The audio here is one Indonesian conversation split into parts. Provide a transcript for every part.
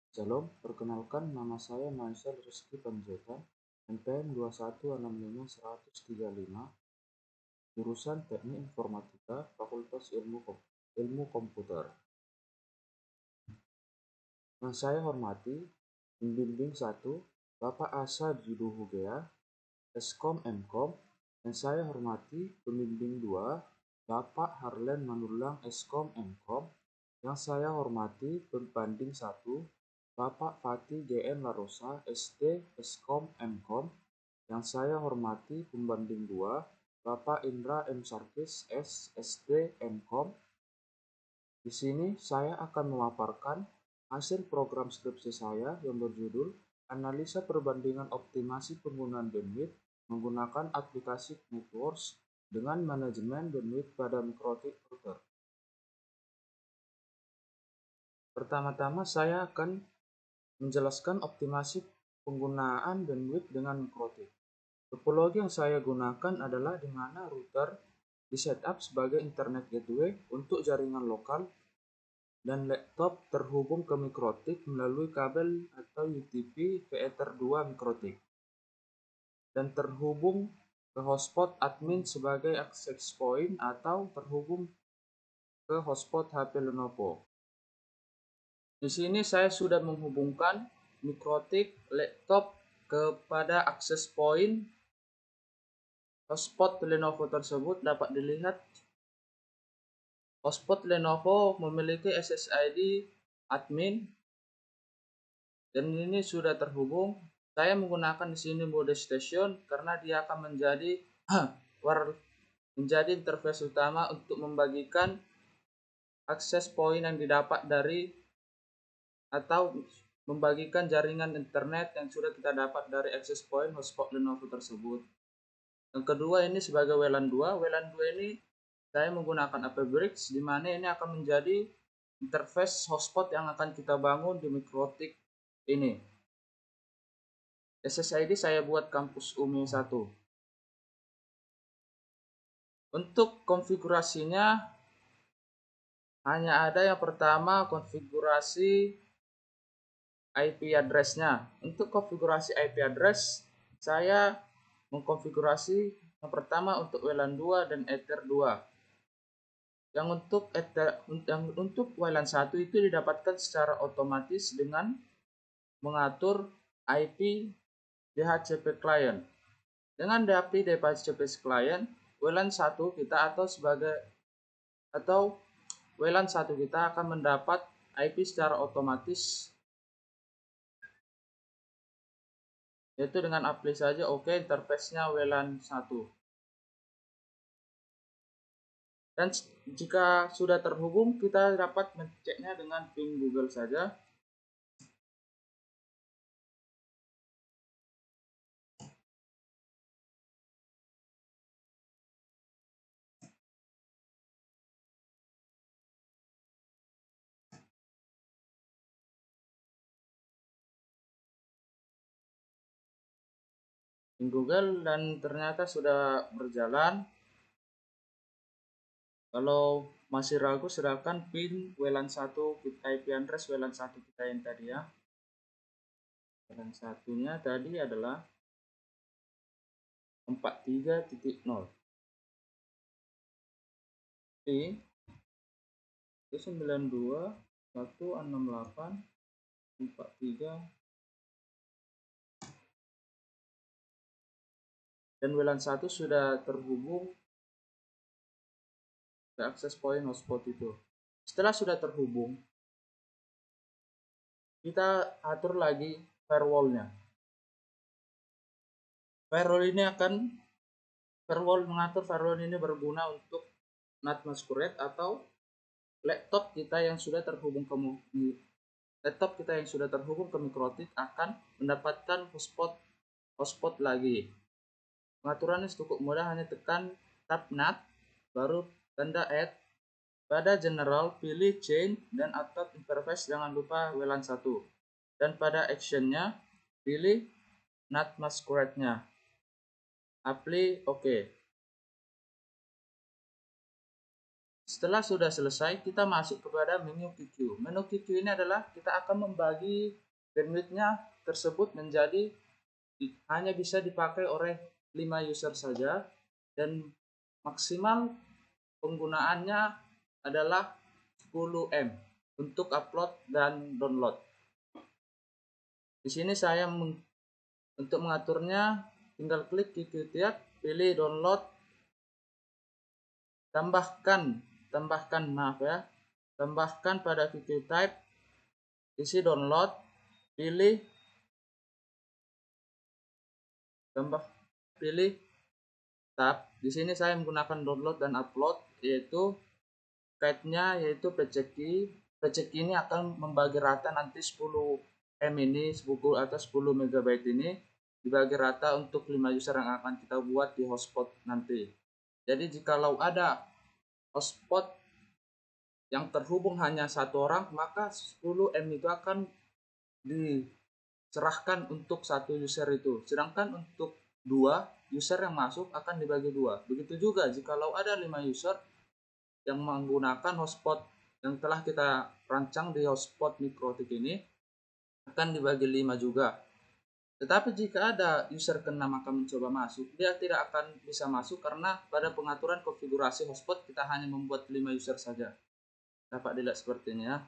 Shalom, perkenalkan nama saya Maisel Rizky Panjaitan, NPM 2165135, jurusan Teknik Informatika, Fakultas Ilmu Komputer. Yang saya hormati, Pembimbing 1, Bapak Asa Diduhugea, Eskom Mkom. Yang saya hormati, Pembimbing 2, Bapak Harlen Manulang, Eskom Mkom. Yang saya hormati, Pembanding 1, Bapak Fatih GN Larosa, ST Eskom Mkom. Yang saya hormati Pembanding 2, Bapak Indra M. Sarkis, ST Mkom. Di sini saya akan memaparkan hasil program skripsi saya yang berjudul Analisa Perbandingan Optimasi Penggunaan Bandwidth menggunakan aplikasi Networks dengan manajemen bandwidth pada mikrotik router. Pertama-tama saya akan menjelaskan optimasi penggunaan bandwidth dengan mikrotik. Topologi yang saya gunakan adalah di mana router di-setup sebagai internet gateway untuk jaringan lokal dan laptop terhubung ke mikrotik melalui kabel atau UTP ke Ether 2 mikrotik dan terhubung ke hotspot admin sebagai access point atau terhubung ke hotspot HP Lenovo. Di sini saya sudah menghubungkan mikrotik laptop kepada access point hotspot Lenovo tersebut. Dapat dilihat hotspot Lenovo memiliki SSID admin dan ini sudah terhubung. Saya menggunakan di sini mode station karena dia akan menjadi interface utama untuk membagikan akses point yang didapat dari atau membagikan jaringan internet yang sudah kita dapat dari access point hotspot Lenovo tersebut. Yang kedua ini sebagai WLAN 2. WLAN 2 ini saya menggunakan AP Bridge di mana ini akan menjadi interface hotspot yang akan kita bangun di mikrotik ini. SSID saya buat kampus UMI 1. Untuk konfigurasinya hanya ada yang pertama konfigurasi IP address-nya. Untuk konfigurasi IP address saya mengkonfigurasi yang pertama untuk WLAN 2 dan Ether 2. Yang untuk WLAN 1 itu didapatkan secara otomatis dengan mengatur IP DHCP client. Dengan IP DHCP client, WLAN 1 kita atau WLAN 1 kita akan mendapat IP secara otomatis, yaitu dengan apply saja oke interface-nya WLAN 1. Dan jika sudah terhubung, kita dapat mengeceknya dengan ping Google saja. Google dan ternyata sudah berjalan. Kalau masih ragu silakan pin WLAN 1 IP address WLAN 1 kita yang tadi ya. WLAN satunya tadi adalah 43.0 di 92.168.43 dan WLAN 1 sudah terhubung ke access point hotspot itu. Setelah sudah terhubung, kita atur lagi firewall-nya. Mengatur firewall ini berguna untuk NAT masquerade atau laptop kita yang sudah terhubung ke mikrotik akan mendapatkan hotspot lagi. Pengaturannya cukup mudah, hanya tekan tab NAT, baru tanda add. Pada general pilih change dan atau interface jangan lupa WLAN 1. Dan pada actionnya pilih NAT masquerade-nya. Apply oke. Setelah sudah selesai, kita masuk kepada menu QQ. Menu QQ ini adalah kita akan membagi bandwidth-nya tersebut menjadi hanya bisa dipakai oleh 5 user saja, dan maksimal penggunaannya adalah 10 M untuk upload dan download. Di sini saya untuk mengaturnya tinggal klik QQ tab, pilih download, tambahkan pada QQ type, isi download, pilih tab. Di sini saya menggunakan download dan upload, yaitu kaitannya yaitu PCKey. PCKey ini akan membagi rata nanti 10 M ini, 10 atau 10 MB ini dibagi rata untuk 5 user yang akan kita buat di hotspot nanti. Jadi jikalau ada hotspot yang terhubung hanya satu orang, maka 10 M itu akan diserahkan untuk satu user itu. Sedangkan untuk 2 user yang masuk akan dibagi 2. Begitu juga jikalau ada 5 user yang menggunakan hotspot yang telah kita rancang di hotspot MikroTik ini, akan dibagi 5 juga. Tetapi jika ada user ke-6 akan mencoba masuk, dia tidak akan bisa masuk karena pada pengaturan konfigurasi hotspot kita hanya membuat 5 user saja. Dapat dilihat seperti ini ya.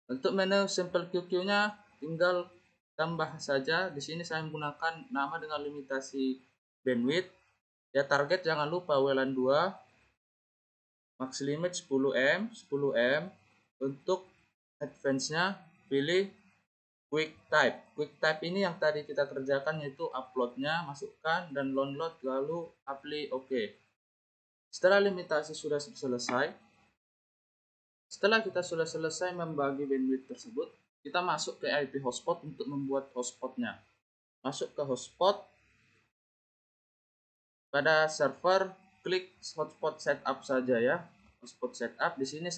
Untuk menu simple QQ-nya tinggal tambah saja. Di sini saya menggunakan nama dengan limitasi bandwidth. Ya, target jangan lupa WLAN 2, max limit 10 M. Untuk advance-nya pilih quick type ini yang tadi kita kerjakan, yaitu uploadnya masukkan dan download, lalu apply OK. Setelah limitasi sudah selesai, setelah kita sudah selesai membagi bandwidth tersebut, kita masuk ke IP hotspot untuk membuat hotspotnya. Masuk ke hotspot, pada server klik hotspot setup saja ya. Hotspot setup di sini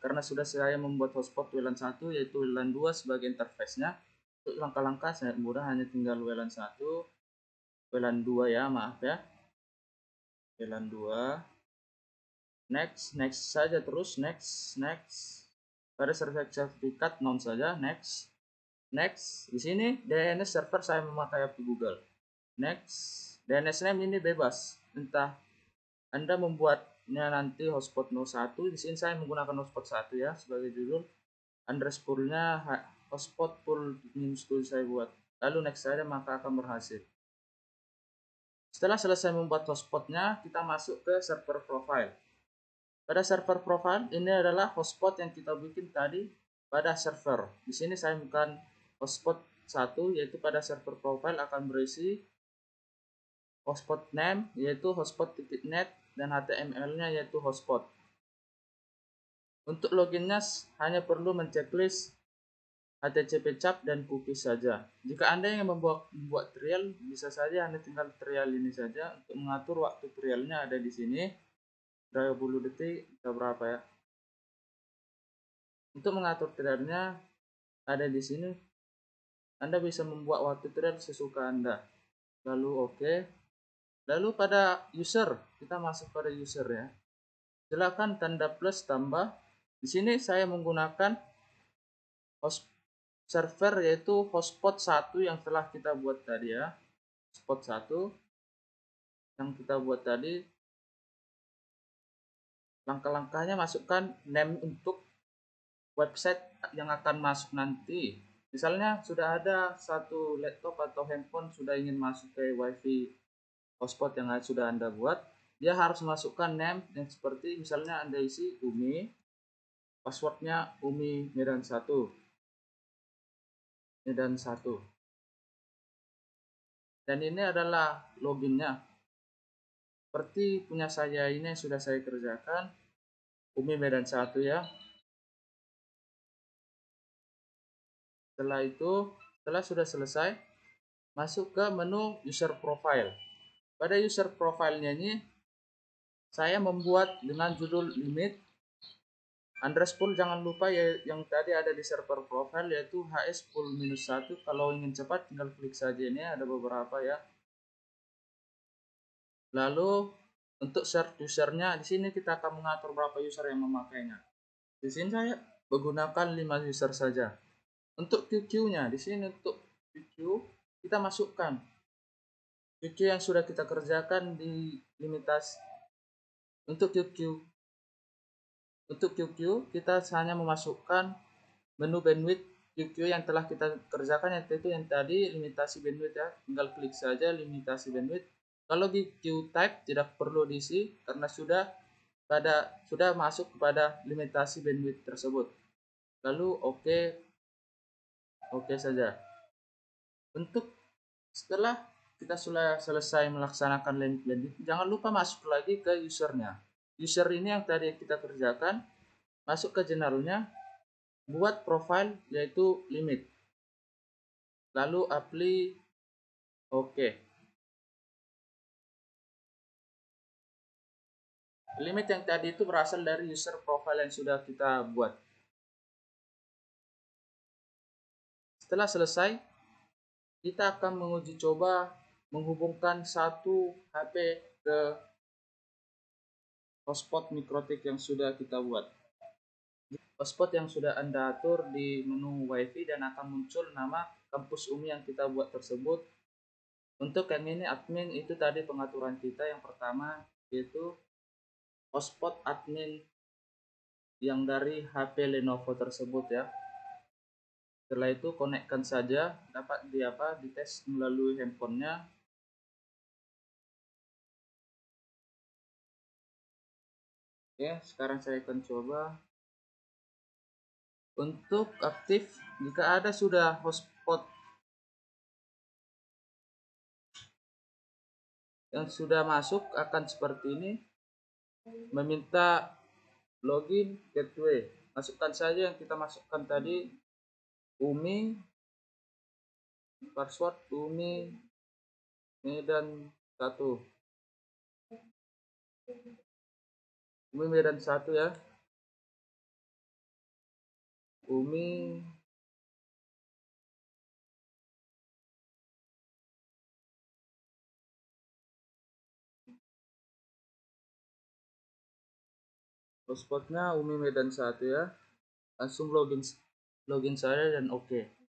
karena sudah saya membuat hotspot WLAN 1 yaitu WLAN 2 sebagai interface-nya. Untuk langkah-langkah sangat mudah, hanya tinggal WLAN 1, WLAN 2 ya, maaf ya. WLAN 2. Next saja terus, next. Pada sertifikat non saja, next. Di sini DNS server saya memakai API Google. Next. DNS name ini bebas, entah Anda membuatnya nanti hotspot 01. Di sini saya menggunakan hotspot 1 ya sebagai judul. Underscore-nya hotspot full minuscule saya buat. Lalu next saja, maka akan berhasil. Setelah selesai membuat hotspotnya, kita masuk ke server profile. Pada server profile ini adalah hotspot yang kita bikin tadi pada server. Di sini saya bukan hotspot 1, yaitu pada server profile akan berisi hotspot name yaitu hotspot.net dan HTML-nya yaitu hotspot. Untuk loginnya hanya perlu menceklis HTTP cap dan cookies saja. Jika Anda yang membuat trial, bisa saja Anda tinggal trial ini saja. Untuk mengatur waktu trialnya ada di sini. 20 detik atau berapa ya. Untuk mengatur trialnya ada di sini. Anda bisa membuat waktu trial sesuka Anda. Lalu oke. Lalu pada user, kita masuk pada user ya. Silakan tanda plus tambah. Di sini saya menggunakan host server yaitu hotspot 1 yang telah kita buat tadi ya. Hotspot 1 yang kita buat tadi. Langkah-langkahnya masukkan name untuk website yang akan masuk nanti. Misalnya sudah ada satu laptop atau handphone sudah ingin masuk ke wifi hotspot yang sudah Anda buat, dia harus masukkan name yang seperti misalnya Anda isi Umi, passwordnya Umi Medan 1. Dan ini adalah loginnya. Seperti punya saya ini sudah saya kerjakan, Umi Medan 1 ya. Setelah sudah selesai, masuk ke menu user profile. Pada user profile-nya ini saya membuat dengan judul limit underscore, jangan lupa ya yang tadi ada di server profile yaitu HS full -1. Kalau ingin cepat tinggal klik saja, ini ada beberapa ya. Lalu Untuk share usernya, di sini kita akan mengatur berapa user yang memakainya. Di sini saya menggunakan 5 user saja. Untuk QQ-nya, di sini untuk QQ kita masukkan QQ yang sudah kita kerjakan di limitasi. Untuk QQ kita hanya memasukkan menu bandwidth QQ yang telah kita kerjakan, yaitu yang tadi limitasi bandwidth ya. Tinggal klik saja limitasi bandwidth. Kalau di Q type tidak perlu diisi karena sudah masuk kepada limitasi bandwidth tersebut. Lalu oke saja. Untuk setelah kita sudah selesai melaksanakan landing, jangan lupa masuk lagi ke usernya. User ini yang tadi kita kerjakan, masuk ke generalnya, buat profile yaitu limit. Lalu apply oke. Limit yang tadi itu berasal dari user profile yang sudah kita buat. Setelah selesai, kita akan menguji coba menghubungkan satu HP ke hotspot MikroTik yang sudah kita buat. Hotspot yang sudah Anda atur di menu WiFi dan akan muncul nama kampus UMI yang kita buat tersebut. Untuk yang ini admin itu tadi pengaturan kita yang pertama yaitu hotspot admin yang dari HP Lenovo tersebut ya. Setelah itu konekkan saja, dapat dites melalui handphonenya. Oke, sekarang saya akan coba untuk aktif. Jika ada sudah hotspot yang sudah masuk akan seperti ini, meminta login gateway. Masukkan saja yang kita masukkan tadi, UMI, password UMI Medan 1. UMI Medan 1 ya. UMI hotspotnya UMI Medan 1 ya. Langsung login saya dan oke.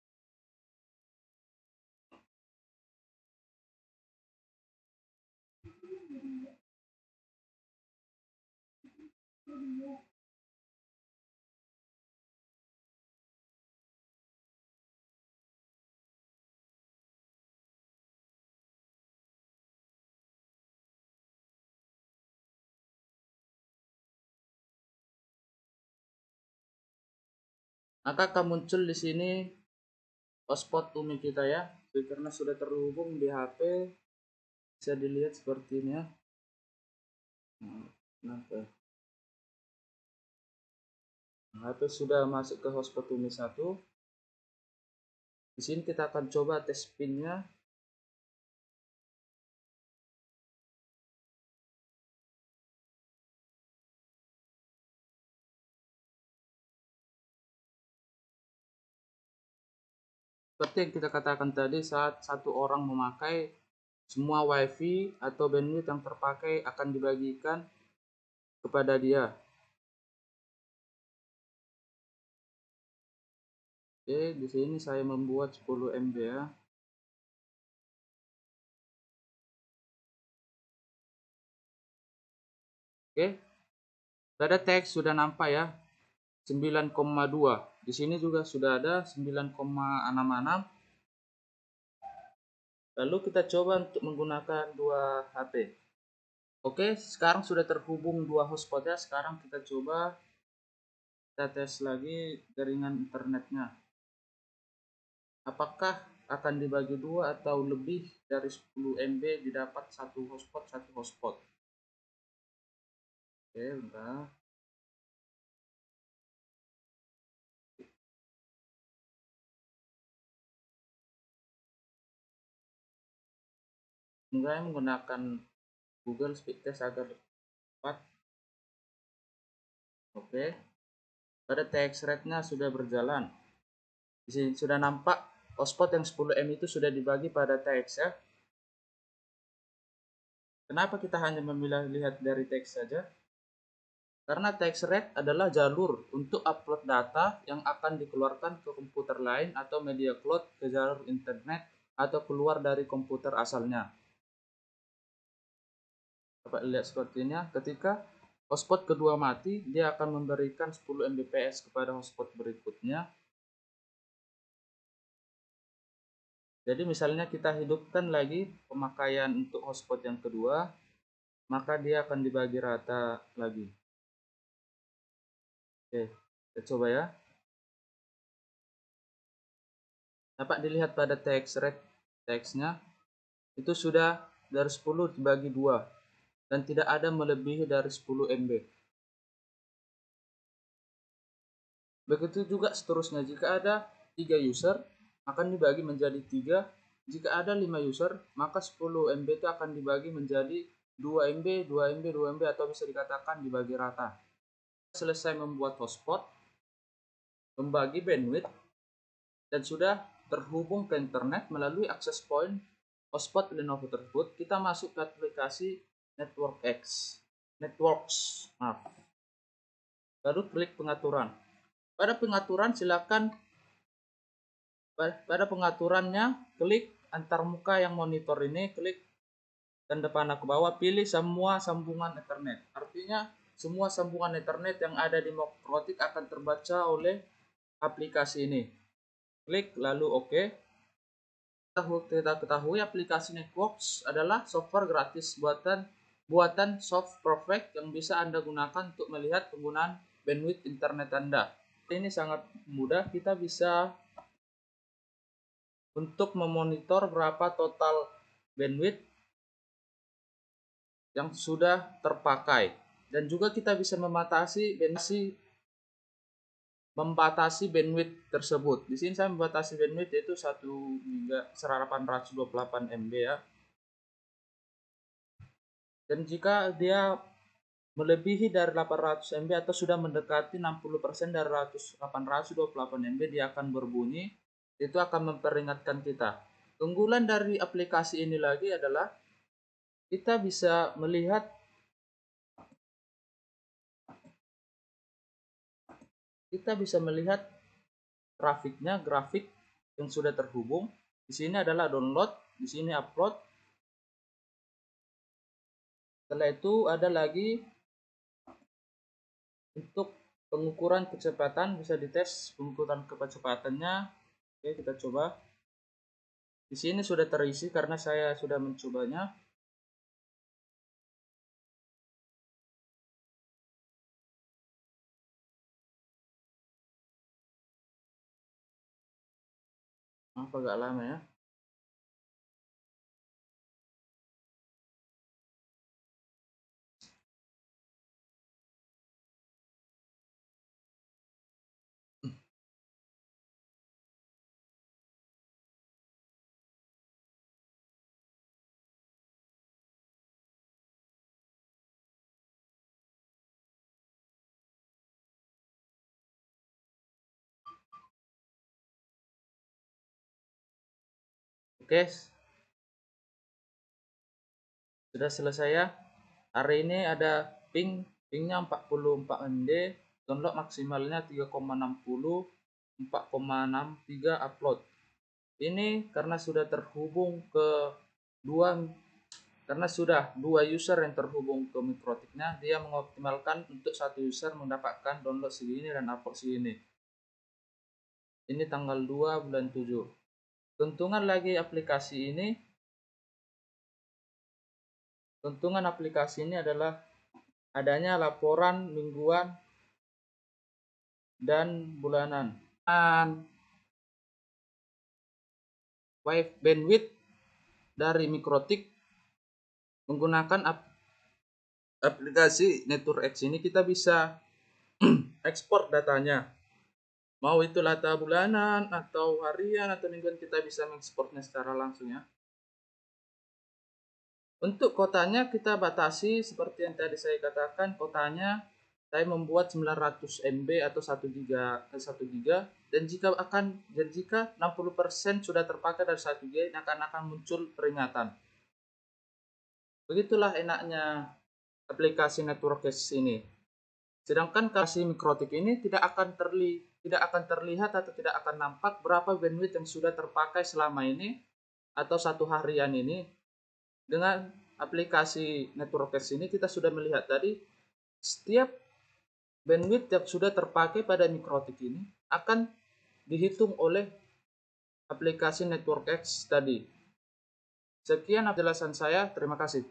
Maka akan muncul di sini hotspot UMI kita ya. Karena sudah terhubung di HP, bisa dilihat seperti ini ya. HP sudah masuk ke hotspot UMI 1. Di sini kita akan coba tes pinnya. Seperti yang kita katakan tadi, saat satu orang memakai, semua WiFi atau bandwidth yang terpakai akan dibagikan kepada dia. Oke, di sini saya membuat 10 MB ya. Oke. Pada teks sudah nampak ya. 9,2. Di sini juga sudah ada 9,66. Lalu kita coba untuk menggunakan dua HP. Oke, sekarang sudah terhubung dua hotspot ya. Sekarang kita coba kita tes lagi jaringan internetnya. Apakah akan dibagi dua atau lebih dari 10 MB didapat satu hotspot. Oke, bentar. Mulai menggunakan Google Speed Test agar cepat. Oke. Pada TX rate-nya sudah berjalan. Di sini sudah nampak hotspot yang 10 M itu sudah dibagi pada TX ya. Kenapa kita hanya memilih lihat dari teks saja? Karena text rate adalah jalur untuk upload data yang akan dikeluarkan ke komputer lain atau media cloud ke jalur internet atau keluar dari komputer asalnya. Dapat lihat sepertinya, ketika hotspot kedua mati, dia akan memberikan 10 Mbps kepada hotspot berikutnya. Jadi misalnya kita hidupkan lagi pemakaian untuk hotspot yang kedua, maka dia akan dibagi rata lagi. Oke, kita coba ya. Dapat dilihat pada text rate teksnya itu sudah dari 10 dibagi 2 dan tidak ada melebihi dari 10 MB. Begitu juga seterusnya, jika ada 3 user akan dibagi menjadi 3. Jika ada 5 user, maka 10 MB itu akan dibagi menjadi 2 MB, 2 MB, 2 MB, atau bisa dikatakan dibagi rata. Selesai membuat hotspot, membagi bandwidth, dan sudah terhubung ke internet melalui access point hotspot Lenovo tersebut, kita masuk ke aplikasi Networks. Lalu klik pengaturan. Pada pengaturannya, klik antarmuka yang monitor ini, klik tanda panah ke bawah, pilih semua sambungan Ethernet. Artinya semua sambungan Ethernet yang ada di Mikrotik akan terbaca oleh aplikasi ini. Klik lalu OK. Kita ketahui aplikasi Networks adalah software gratis buatan Soft Perfect yang bisa Anda gunakan untuk melihat penggunaan bandwidth internet Anda. Ini sangat mudah, kita bisa untuk memonitor berapa total bandwidth yang sudah terpakai, dan juga kita bisa membatasi bandwidth tersebut. Di sini saya membatasi bandwidth yaitu 1828 MB ya. Dan jika dia melebihi dari 800 MB atau sudah mendekati 60% dari 828 MB, dia akan berbunyi. Itu akan memperingatkan kita. Keunggulan dari aplikasi ini lagi adalah kita bisa melihat grafiknya, grafik yang sudah terhubung. Di sini adalah download, di sini upload. Setelah itu ada lagi untuk pengukuran kecepatan, bisa dites pengukuran kecepatannya. Oke, kita coba. Di sini sudah terisi karena saya sudah mencobanya. Agak lama ya. Oke, sudah selesai ya. Hari ini ada pingnya 44 MB, download maksimalnya 3,60, 4,63 upload. Ini karena sudah dua user yang terhubung ke Mikrotiknya, dia mengoptimalkan untuk satu user mendapatkan download segini dan upload segini. Ini tanggal 2 bulan 7. Keuntungan aplikasi ini adalah adanya laporan mingguan dan bulanan. Bandwidth dari Mikrotik menggunakan aplikasi NetworkX ini, kita bisa ekspor datanya. Mau itu data bulanan atau harian atau mingguan, kita bisa mengekspornya secara langsung ya. Untuk kotanya kita batasi seperti yang tadi saya katakan, kotanya saya membuat 900 MB atau 1 giga, dan jika 60% sudah terpakai dari 1 giga, akan muncul peringatan. Begitulah enaknya aplikasi NetworkX ini. Sedangkan aplikasi Mikrotik ini tidak akan terlihat atau tidak akan nampak berapa bandwidth yang sudah terpakai selama ini atau satu harian ini. Dengan aplikasi NetworkX ini kita sudah melihat tadi setiap bandwidth yang sudah terpakai pada Mikrotik ini akan dihitung oleh aplikasi NetworkX tadi. Sekian penjelasan saya, terima kasih.